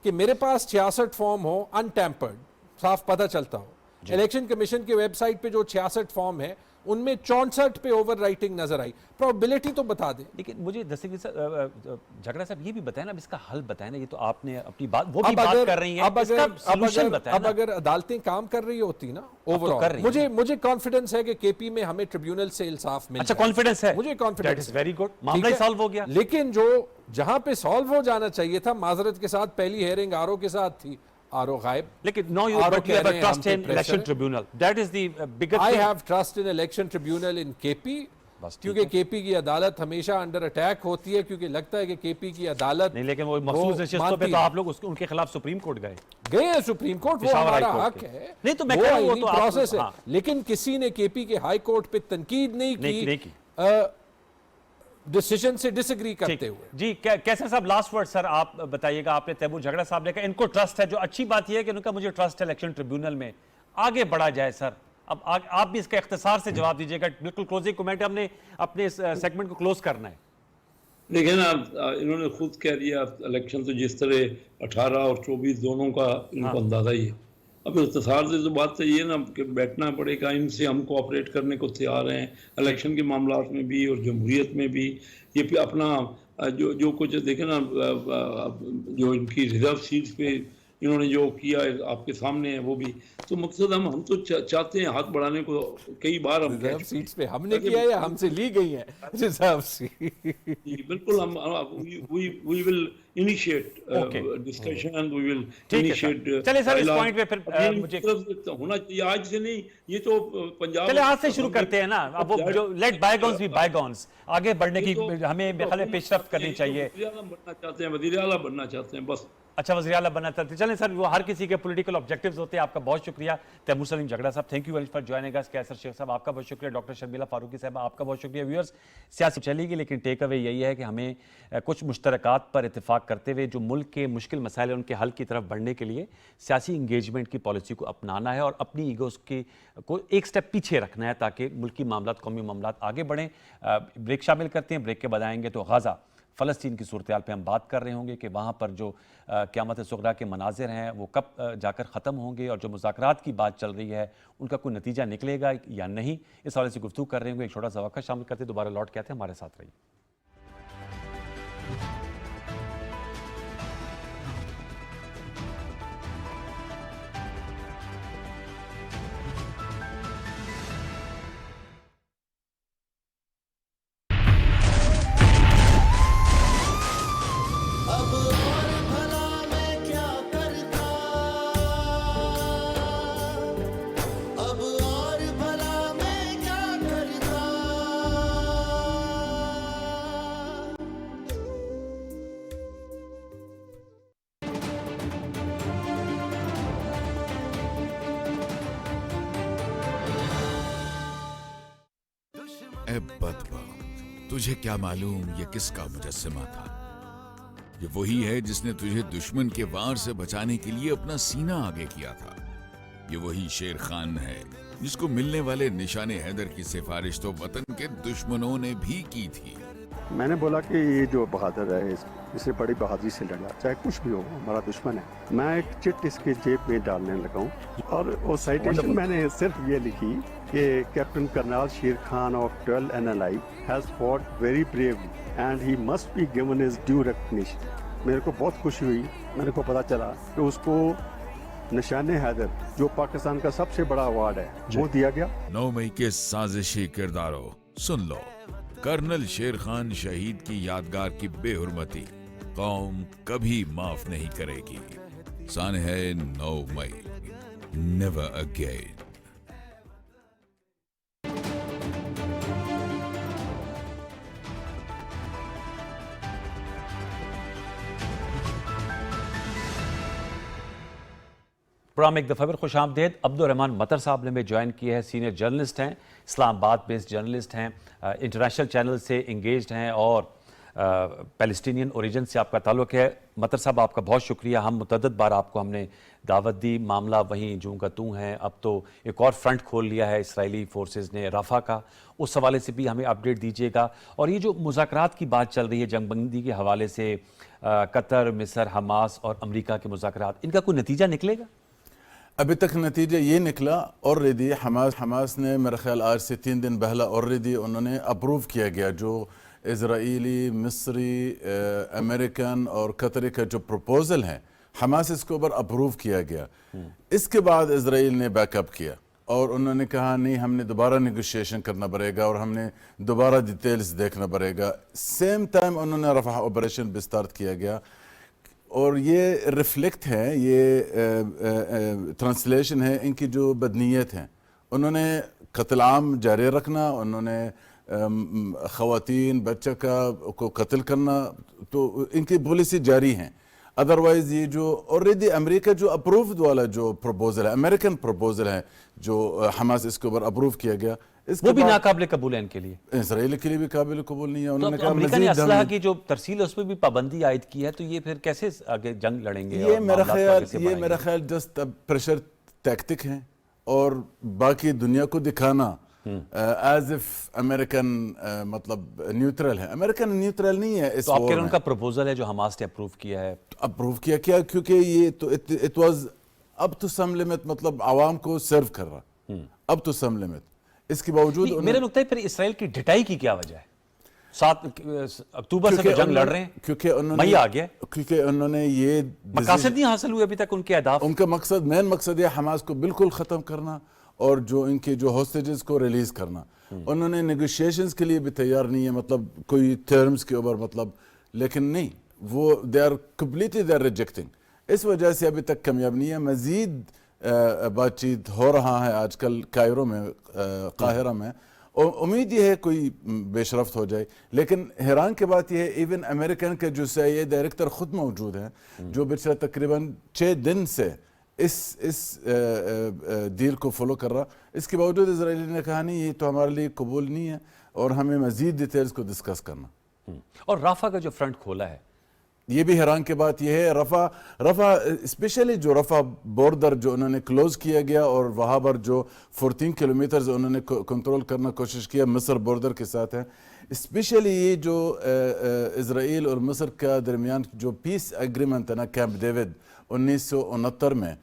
کہ میرے پاس 66 فارم ہو انٹیمپرڈ, صاف پتہ چلتا ہو. الیکشن کمیشن کے ویب سائٹ پہ جو 66 فارم ہے, ان میں 64 پہ اوور رائٹنگ نظر آئی. پروبیبلٹی تو بتا دیں. لیکن مجھے جھگڑا صاحب یہ بھی بتائیں نا, اب اس کا حل بتائیں نا. یہ تو آپ نے اپنی بات, وہ بھی بات کر رہی ہیں, اس کا سولوشن بتائیں نا. اب اگر عدالتیں کام کر رہی ہوتی نا اوورآل, مجھے کانفیڈنس ہے کہ کے پی میں ہمیں ٹریبیونل سے انصاف مل جائے. اچھا, کانفیڈنس ہے, مجھے کانفیڈنس ہے. ویری گڈ, معاملہ سالو ہو گیا. لیکن جو جہاں پہ سالو ہو جانا چاہیے تھا, معذرت کے ساتھ پہلی ہیئرنگ آر او کے ساتھ تھی, آر او غائب. لیکن now you have trust in election tribunal. That is the biggest I thing. have trust in election tribunal in KP, کیونکہ کے پی کی عدالت ہمیشہ انڈر اٹیک ہوتی ہے, کیونکہ لگتا ہے کہ کے پی کی عدالت نہیں. لیکن وہ مخصوص نشستوں پہ تو آپ لوگ ان کے خلاف سپریم کورٹ گئے ہیں. سپریم کورٹ وہ ہمارا حق ہے, نہیں تو میں کہہ رہا ہوں وہ تو پروسیس ہے. لیکن کسی نے کے پی کے ہائی کورٹ پہ تنقید نہیں کی ڈیسیژن سے ڈس ایگری کرتے ہوئے. جی کیسر صاحب, لاسٹ ورڈ سر آپ بتائیے گا. آپ نے تیمور جھگڑا صاحب نے کہا ان کو ٹرسٹ ہے, جو اچھی بات یہ ہے کہ ان کا مجھے ٹرسٹ ہے الیکشن ٹریبیونل میں, آگے بڑھا جائے. سر اب آپ بھی اس کا اختصار سے جواب دیجیے گا, بالکل کلوزنگ کمنٹ, ہم نے اپنے سیگمنٹ کو کلوز کرنا ہے. دیکھیں نا انہوں نے خود کہہ دیا الیکشن تو جس طرح 18 اور 24 دونوں کا ان کو اندازہ ہی ہے. اب اختصار سے تو بات تو یہ نا کہ بیٹھنا پڑے گا، ان سے ہم کوآپریٹ کرنے کو تیار ہیں الیکشن کے معاملات میں بھی اور جمہوریت میں بھی. یہ پھر اپنا جو کچھ دیکھیں نا جو ان کی ریزرو سیٹس پہ انہوں نے جو کیا ہے آپ کے سامنے ہے وہ بھی تو مقصد ہم تو چاہتے ہیں ہاتھ بڑھانے کو. کئی بار ہم ریزرو سیٹس پہ ہم نے کیا یا ہم سے لی گئی ہیں ریزرو سیٹ؟ بالکل ہم we will initiate discussion and we will initiate چلے سر اس پوائنٹ پہ پھر مجھے ہونا چاہیے آج سے نہیں. یہ تو پنجاب چلے آج سے شروع کرتے ہیں نا. اب وہ جو لیٹ بائی گونز بی بائی گونز، آگے بڑھنے کی ہمیں پیش رفت کرنی چاہیے. وزیر اعلیٰ بننا چاہتے ہیں، وزیر اعلیٰ بننا چاہتے ہیں بس. اچھا وزیر اعلیٰ بننا چاہتے ہیں. چلیں سر وہ ہر کسی کے پولیٹیکل آبجیکٹیوز ہوتے ہیں. آپ کا بہت شکریہ Timur Saleem Jhagra sahab, thank you very much for joining us. Kaiser Sheikh صاحب آپ کا بہت شکریہ. ڈاکٹر شرمیلا فاروقی صاحب آپ کا بہت شکریہ. ویورز سیاسی چلے گی لیکن ٹیک اوے یہی ہے کہ ہمیں کچھ مشترکات پر اتفاق کرتے ہوئے جو ملک کے مشکل مسائل ہیں ان کے حل کی طرف بڑھنے کے لیے سیاسی انگیجمنٹ کی پالیسی کو اپنانا ہے اور اپنی ایگوز کو ایک سٹیپ پیچھے رکھنا ہے تاکہ ملکی معاملات قومی معاملات آگے بڑھیں. بریک شامل کرتے ہیں. بریک کے بعد آئیں گے تو غزہ فلسطین کی صورتحال پہ ہم بات کر رہے ہوں گے کہ وہاں پر جو قیامت صغریٰ کے مناظر ہیں وہ کب جا کر ختم ہوں گے اور جو مذاکرات کی بات چل رہی ہے ان کا کوئی نتیجہ نکلے گا یا نہیں، اس حوالے سے گفتگو کر رہے ہوں گے. ایک چھوٹا سا وقت شامل کرتے دوبارہ لوٹ کے آتے ہیں، ہمارے ساتھ رہیے. اے بدبخت، تجھے کیا معلوم یہ کس کا مجسمہ تھا؟ یہ وہی ہے جس نے تجھے دشمن کے وار سے بچانے کے لیے اپنا سینہ آگے کیا تھا. یہ وہی شیر خان ہے جس کو ملنے والے نشان حیدر کی سفارش تو وطن کے دشمنوں نے بھی کی تھی. میں نے بولا کہ یہ جو بہادر ہے اسے بڑی بہادری سے لڑا، چاہے کچھ بھی ہو ہمارا دشمن ہے. میں ایک چٹ اس کے جیب میں ڈالنے لگا ہوں اور وہ سائٹیشن میں نے صرف یہ لکھی کہ captain Karnal Sher Khan of 12 NLI has fought very bravely and he must be given his due recognition. میرے کو بہت خوشی ہوئی. میرے کو پتا چلا کہ اس کو نشان حیدر جو پاکستان کا سب سے بڑا ایوارڈ ہے وہ دیا گیا. 9 مئی کے سازشی کرداروں سن لو. کرنل شیر خان شہید کی یادگار کی بے حرمتی قوم کبھی معاف نہیں کرے گی. سانحہ 9 مئی. Never again. پروگرام ایک دفعہ پھر خوش آمدید. عبدالرحمان مطر صاحب نے ہمیں جوائن کیا ہے. سینئر جرنلسٹ ہیں، اسلام آباد بیسڈ جرنلسٹ ہیں، انٹرنیشنل چینل سے انگیجڈ ہیں اور پیلسٹینین اوریجن سے آپ کا تعلق ہے. مطر صاحب آپ کا بہت شکریہ. ہم متعدد بار آپ کو ہم نے دعوت دی، معاملہ وہیں جوں کا توں ہے. اب تو ایک اور فرنٹ کھول لیا ہے اسرائیلی فورسز نے رفح کا، اس حوالے سے بھی ہمیں اپڈیٹ دیجیے گا. اور یہ جو مذاکرات کی بات چل رہی ہے جنگ بندی کے حوالے سے، قطر، مصر، حماس اور امریکہ کے مذاکرات، ان کا کوئی نتیجہ نکلے گا؟ ابھی تک نتیجہ یہ نکلا آلریڈی حماس نے میرا خیال آج سے 3 دن پہلا آلریڈی انہوں نے اپروو کیا گیا جو اسرائیلی، مصری، امریکن اور قطری کا جو پروپوزل ہے حماس اس کے اوپر اپروو کیا گیا. اس کے بعد اسرائیل نے بیک اپ کیا اور انہوں نے کہا نہیں ہم نے دوبارہ نیگوشیشن کرنا پڑے گا اور ہم نے دوبارہ ڈیٹیلز دیکھنا پڑے گا. سیم ٹائم انہوں نے رفح آپریشن بھی سٹارٹ کیا گیا اور یہ ریفلیکٹ ہے، یہ ٹرانسلیشن ہے ان کی جو بدنیت ہیں. انہوں نے قتل عام جاری رکھنا، انہوں نے خواتین بچہ کو قتل کرنا، تو ان کی پالیسی جاری ہیں. ادروائز یہ جو آلریڈی امریکہ جو اپرووڈ والا جو پروپوزل ہے، امریکن پروپوزل ہے جو حماس اس کے اوپر اپروو کیا گیا، وہ بھی ناقابل قبول ہے ان کے لیے. اسرائیل کے لیے بھی قابل قبول نہیں ہے. انہوں نے تو کہا امریکہ نے اسلحہ کی جو ترسیل ہے اس پہ بھی پابندی عائد کی ہے، تو یہ پھر کیسے آگے جنگ لڑیں گے؟ یہ میرا خیال جسٹ پریشر ٹیکٹک ہیں اور باقی دنیا کو دکھانا ایز اف امریکن مطلب نیوٹرل ہے. امریکن نیوٹرل نہیں ہے اس تو آپ وار کہہ رہے میں. ہیں ان کا پروپوزل ہے جو حماس نے اپروو کیا ہے. اپروو کیا کیونکہ یہ تو اٹ واز اب ٹو سم لمٹ, مطلب عوام کو سرو کر رہا اب ٹو سم لمٹ. اس کے باوجود میرا نقطہ ہے پھر اسرائیل کی ڈٹائی کی کیا وجہ ہے؟ 7 اکتوبر سے تو جنگ لڑ رہے ہیں, کیونکہ انہوں مئی نے آ گیا, کیونکہ انہوں نے یہ مقاصد نہیں حاصل ہوئے ابھی تک ان کے اہداف. ان کا مقصد مین مقصد ہے حماس کو بالکل ختم کرنا اور جو ان کے جو ہوسٹیجز کو ریلیز کرنا. انہوں نے نیگوشیشنز کے لیے بھی تیار نہیں ہے, مطلب کوئی ٹرمز کے اوپر, مطلب لیکن نہیں, وہ they are completely they are rejecting. اس وجہ سے ابھی تک کامیاب نہیں ہے. مزید بات چیت ہو رہا ہے آج کل کائرو میں, قاہرہ میں, اور امید یہ ہے کوئی پیش رفت ہو جائے. لیکن حیران کی بات یہ ہے ایون امریکن کے جو CIA ڈائریکٹر خود موجود ہیں جو پچھلے تقریباً 6 دن سے اس ڈیل کو فالو کر رہا. اس کے باوجود اسرائیلی نے کہا نہیں, یہ تو ہمارے لیے قبول نہیں ہے اور ہمیں مزید ڈیٹیلز کو ڈسکس کرنا. اور رافع کا جو فرنٹ کھولا ہے, یہ بھی حیران کی بات یہ ہے. رفع اسپیشلی جو رفع بارڈر جو انہوں نے کلوز کیا گیا اور وہاں پر جو 14 کلومیٹرز انہوں نے کنٹرول کرنا کوشش کیا مصر بارڈر کے ساتھ ہے. اسپیشلی یہ جو اسرائیل اور مصر کا درمیان جو پیس ایگریمنٹ ہے نا کیمپ ڈیوڈ 1969 میں,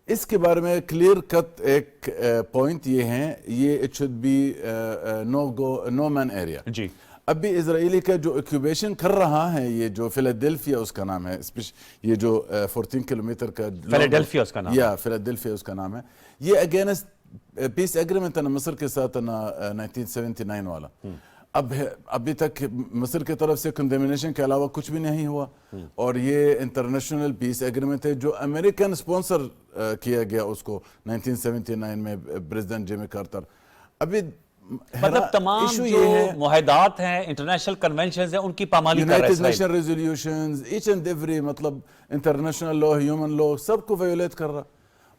اس کے بارے میں کلیئر کٹ ایک پوائنٹ یہ ہے, یہ it should be no man area. جی اب بھی اسرائیلی کا جو ایکوبیشن کر رہا ہے, یہ جو فیلاڈیلفیا اس کا نام ہے, یہ جو 14 کلومیٹر کا فیلاڈیلفیا اس کا نام, یا فیلاڈیلفیا اس کا نام ہے, یہ اگینسٹ پیس ایگریمنٹ ہے نا مصر کے ساتھ نا 1979 والا. اب ابھی تک مصر کی طرف سے کنڈیمنیشن کے علاوہ کچھ بھی نہیں ہوا, اور یہ انٹرنیشنل پیس ایگریمنٹ ہے جو امریکن سپانسر کیا گیا اس کو 1979 میں پریزیڈنٹ جیمی کارٹر. ابھی مطلب تمام جو معاہدات ہیں, انٹرنیشنل کنونشنز ہیں, ان کی پامالی کر رہا ہے united Israel. Nation resolutions each and every, مطلب انٹرنیشنل لا, ہیومن لا, سب کو ویولیٹ کر رہا,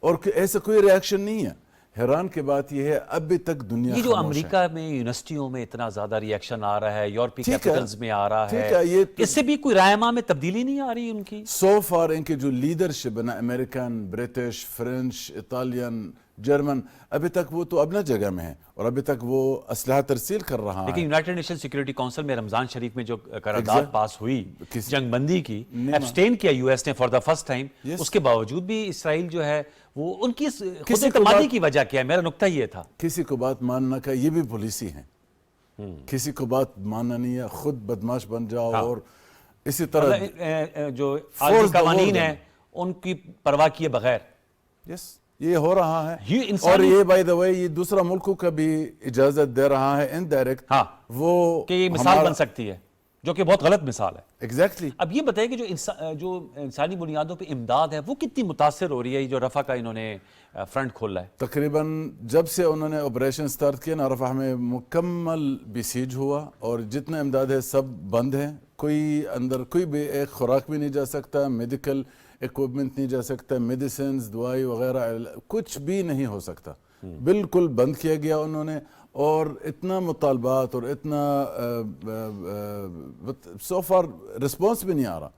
اور ایسا کوئی ریاکشن نہیں ہے. حیران کی بات یہ ہے ابھی تک دنیا یہ جو امریکہ میں یونیورسٹیوں میں اتنا زیادہ ریاکشن آ رہا ہے, یورپی کیپٹلز میں آ رہا ہے, اس سے بھی کوئی رائے میں تبدیلی نہیں آ رہی ان کی. سو فار ان کی جو لیڈرشپ ہے نا, American, British, French, Italian, German, ابھی تک وہ تو اپنا جگہ میں ہے اور ابھی تک وہ اسلحہ ترسیل کر رہا ہے. لیکن یونائٹڈ نیشن سیکورٹی کونسل میں رمضان شریف میں جو قرارداد پاس ہوئی جنگ بندی کی, ایبسٹین کیا یو ایس نے فار دا فرسٹ ٹائم, اس کے باوجود بھی اسرائیل جو ہے وہ ان کی خود اعتمادی کی وجہ کیا ہے؟ میرا نقطہ یہ تھا. کسی کو بات ماننا کا یہ بھی پالیسی ہے, کسی کو بات ماننا نہیں ہے, خود بدماش بن جاؤ اور اسی طرح جو عالمی قوانین ہیں ان کی پرواہ کیے بغیر. یس, یہ ہو رہا ہے. اور یہ بائی دا وے یہ دوسرا ملکوں کا بھی اجازت دے رہا ہے انڈائریکٹ, ہاں, وہ کہ یہ مثال بن سکتی ہے, جو کہ بہت غلط مثال ہے. ایگزیکٹلی. اب یہ بتائیں کہ جو انسانی بنیادوں پہ امداد ہے وہ کتنی متاثر ہو رہی ہے, جو رفح کا انہوں نے فرنٹ کھولا ہے؟ تقریباً جب سے انہوں نے آپریشن سٹارٹ کیا نا, رفح میں مکمل بسیج ہوا اور جتنا امداد ہے سب بند ہے. کوئی اندر کوئی بھی ایک خوراک بھی نہیں جا سکتا, میڈیکل ایکوپمنٹ نہیں جا سکتا, میڈیسنز, دوائی وغیرہ کچھ بھی نہیں ہو سکتا, بالکل بند کیا گیا انہوں نے. اور اتنا مطالبات اور اتنا سو فار رسپانس بھی نہیں آ رہا.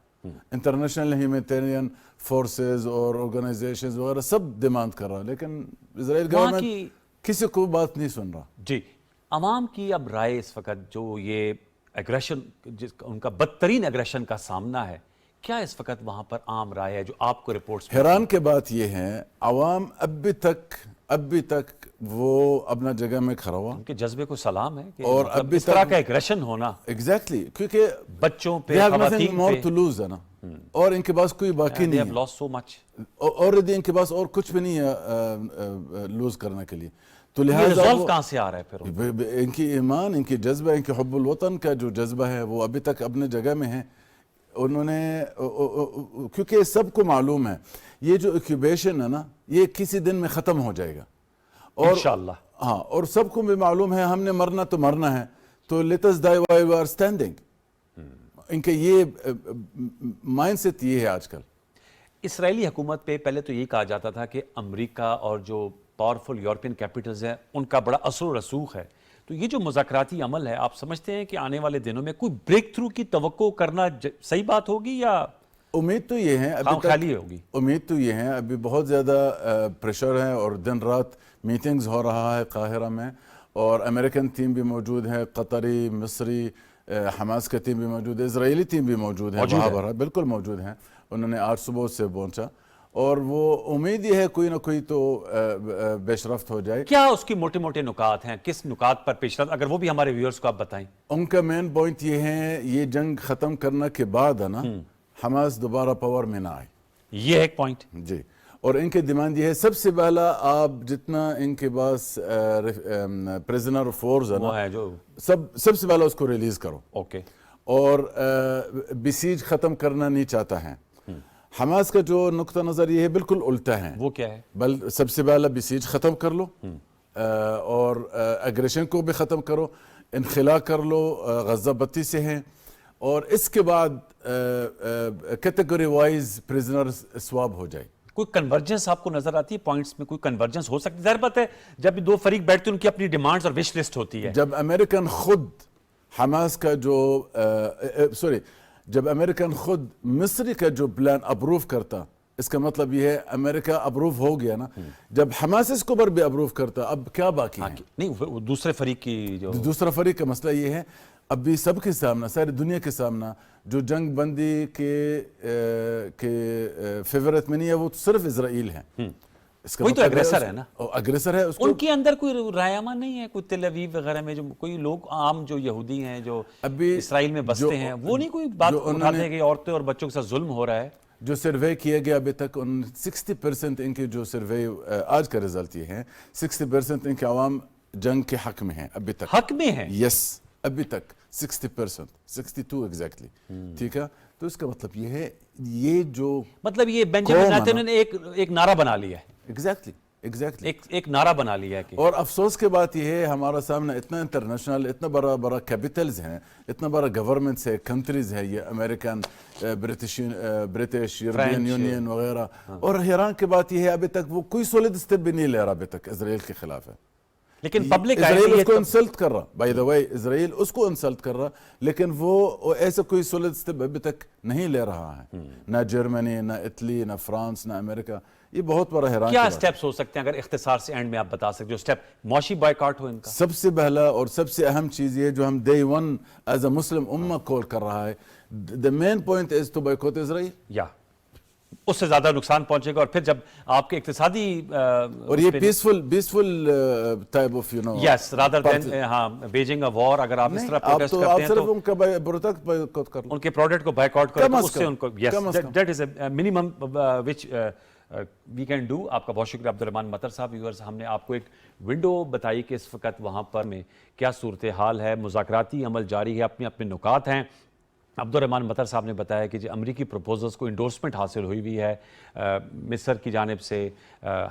انٹرنیشنل ہیومینیٹیرین فورسز اور آرگنائزیشنز وغیرہ سب ڈیمانڈ کر رہا, لیکن اسرائیل گورنمنٹ کسی کو بات نہیں سن رہا. جی, عوام کی اب رائے اس وقت جو یہ ایگریشن, ان کا بدترین ایگریشن کا سامنا ہے, کیا اس وقت وہاں پر عام رائے ہے جو آپ کو رپورٹس؟ حیران کی بات یہ ہے عوام ابھی تک وہ اپنا جگہ میں کھڑا ہوا, ان کے جذبے کو سلام ہے, اور ابھی اس طرح کا ایگریشن ہونا. ایگزیکٹلی, کیونکہ بچوں پہ, خواتین مور پہ, ٹو لوز ہے نا, اور ان کے پاس کوئی باقی نہیں ہے, lost so much. already ان کے پاس اور کچھ بھی نہیں ہے لوز کرنے کے لیے. تو لہٰذا لہٰذا کہاں سے آ رہا ہے پھر؟ ان کی ایمان, ان کی جذبہ, ان کے حب الوطن کا جو جذبہ ہے وہ ابھی تک اپنے جگہ میں ہے. انہوں نے, کیونکہ سب کو معلوم ہے یہ جو ایکوبیشن ہے نا یہ کسی دن میں ختم ہو جائے گا, اور انشاءاللہ. ہاں, اور سب کو بھی معلوم ہے ہم نے مرنا تو مرنا ہے, تو let us die while we are standing. ان کے یہ مائنڈ سیٹ یہ ہے آج کل. اسرائیلی حکومت پہ پہلے تو یہی کہا جاتا تھا کہ امریکہ اور جو پاورفل یورپین کیپٹلز ہیں ان کا بڑا اثر و رسوخ ہے. تو یہ جو مذاکراتی عمل ہے, آپ سمجھتے ہیں کہ آنے والے دنوں میں کوئی بریک تھرو کی توقع کرنا صحیح بات ہوگی یا امید تو یہ ہے ابھی خالی ہوگی؟ امید تو یہ ہے, ابھی بہت زیادہ پریشر ہے اور دن رات میٹنگز ہو رہا ہے قاہرہ میں, اور امریکن ٹیم بھی موجود ہے، قطری، مصری، حماس کا ٹیم بھی موجود ہے، اسرائیلی ٹیم بھی موجود ہے وہاں پر، بالکل موجود ہیں. انہوں نے آج صبح سے پہنچا اور وہ امید یہ ہے کوئی نہ کوئی تو پیش رفت ہو جائے. کیا اس کی موٹے موٹے نکات ہیں، کس نکات پر پیش رفت، اگر وہ بھی ہمارے ویورز کو آپ بتائیں. ان کا مین پوائنٹ یہ ہے یہ جنگ ختم کرنے کے بعد ہے نا حماس دوبارہ پاور میں نہ آئے. یہ ایک پوائنٹ. جی، اور ان کی ڈیمانڈ یہ ہے سب سے پہلا آپ جتنا ان کے پاس پریزنر فورس ہے وہ نا ہے جو سب سے پہلا اس کو ریلیز کرو. اوکے. اور بسیج ختم کرنا نہیں چاہتا ہے. حماس کا جو نقطہ نظر یہ ہے بالکل الٹا ہے. وہ کیا ہے؟ بل سب سے پہلا بسیج ختم کر لو اور اگریشن کو بھی ختم کرو، انخلا کر لو غزہ بتی سے ہیں، اور اس کے بعد کیٹیگری وائز پریزنر سواب ہو جائے. کوئی کنورجنس آپ کو نظر آتی ہے پوائنٹس میں؟ کوئی کنورجنس ہو سکتی ہے؟ ظاہر بات ہے جب دو فریق بیٹھتے ہیں ان کی اپنی ڈیمانڈز اور وش لسٹ ہوتی ہے. جب امریکن خود حماس کا جو جب امریکن خود مصری کا جو پلان اپروو کرتا، اس کا مطلب یہ ہے امریکہ اپروو ہو گیا نا. جب حماس اس کو بھی اپروو کرتا اب کیا باقی ہے؟ نہیں، وہ دوسرے فریق کی جو دوسرا فریق کا مسئلہ یہ ہے اب بھی سب کے سامنے، ساری دنیا کے سامنے جو جنگ بندی کے فیورٹ میں نہیں ہے وہ صرف اسرائیل ہے. اس کا وہی تو مطلب اگریسر ہے نا. اگریسر ہے. اس کو ان کے اندر کوئی رائے عامہ نہیں ہے؟ کوئی تل ابیب وغیرہ میں جو کوئی لوگ عام جو یہودی ہیں جو ابھی اسرائیل میں بستے ہیں وہ نہیں کوئی بات اٹھاتے ہیں کہ عورتیں اور بچوں کے ساتھ ظلم ہو رہا ہے؟ جو سروے کیا گیا ابھی تک ان 60% ان کے جو سروے آج کا رزلٹ یہ ہے 60% ان کے عوام جنگ کے حق میں ہیں ابھی تک. حق میں ہیں؟ یس، ابھی تک 60%، 62 ایگزیکٹلی. ٹھیک ہے، تو اس کا مطلب یہ ہے یہ جو مطلب یہ بنجامن نیتنیاہو نے ایک نعرہ بنا لیا ہے. ایگزیکٹلی ایک نعرہ بنا لیا ہے کہ اور افسوس کی بات یہ ہے ہمارا سامنے اتنا انٹرنیشنل، اتنا بڑا کیپٹلز ہیں، اتنا بڑا گورنمنٹس ہے، کنٹریز ہے، یہ امریکن، برٹش، یورپین یونین وغیرہ، اور حیران کی بات یہ ہے ابھی تک وہ کوئی سولید اسٹیپ بھی نہیں لے رہا ابھی تک اسرائیل کے خلاف ہے. لیکن پبلک اسرائیل اس کو انسلٹ کر رہا، بائی دا وے اسرائیل اس کو انسلٹ کر رہا، لیکن وہ ایسا کوئی سولید اسٹیپ ابھی تک نہیں لے رہا ہے. نہ جرمنی، نہ اٹلی، نہ فرانس، نہ امریکہ. یہ بہت بڑا حیران. کیا سٹیپس ہو سکتے ہیں اگر اختصار سے اینڈ میں آپ بتا سکتے جو سٹیپ معاشی بائیکاٹ ہو ان کا؟ سب سے پہلا اور سب سے اہم چیز یہ جو ہم ڈے ون ایز اے مسلم امہ کال کر رہا ہے، the main point is to boycott اسرائیل. یا اس سے زیادہ نقصان پہنچے گا، اور پھر جب آپ کے اقتصادی اور یہ peaceful type of yes rather than Beijing a war, اگر آپ اس طرح پروٹیسٹ کرتے ہیں صرف ان کا پروڈکٹ بائیکاٹ کر لو، ان کے پروڈکٹ کو بائیکاٹ کرو تو اس سے ان کو yes that is a minimum which we can do. آپ کا بہت شکریہ عبدالرحمان مطر صاحب. ویورز، ہم نے آپ کو ایک ونڈو بتائی کہ اس وقت وہاں پر میں کیا صورتحال ہے. مذاکراتی عمل جاری ہے، اپنے اپنے نکات ہیں. عبدالرحمان مطر صاحب نے بتایا کہ جو امریکی پروپوزلز کو انڈورسمنٹ حاصل ہوئی ہے مصر کی جانب سے،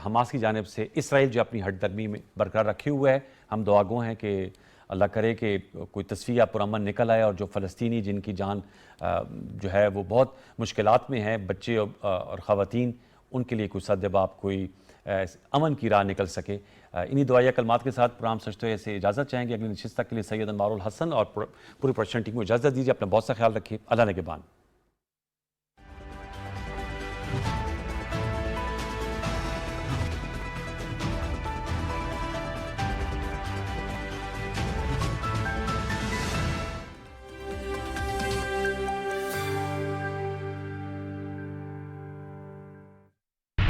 حماس کی جانب سے. اسرائیل جو اپنی ہٹ درمی میں برقرار رکھے ہوئے ہے. ہم دعا گو ہیں کہ اللہ کرے کہ کوئی تصفیہ پرامن نکل آئے اور جو فلسطینی جن کی جان جو ہے وہ بہت مشکلات میں ہے، بچے اور خواتین، ان کے لیے کوئی سدباب، کوئی امن کی راہ نکل سکے. انہی دعائیہ کلمات کے ساتھ پروگرام سچ تو یہ سے اجازت چاہیں گے. اگلی نشست تک کے لیے سید انوار الحسن اور پوری پروڈکشن ٹیم کو اجازت دیجیے. اپنا بہت سا خیال رکھیے. اللہ نگہبان.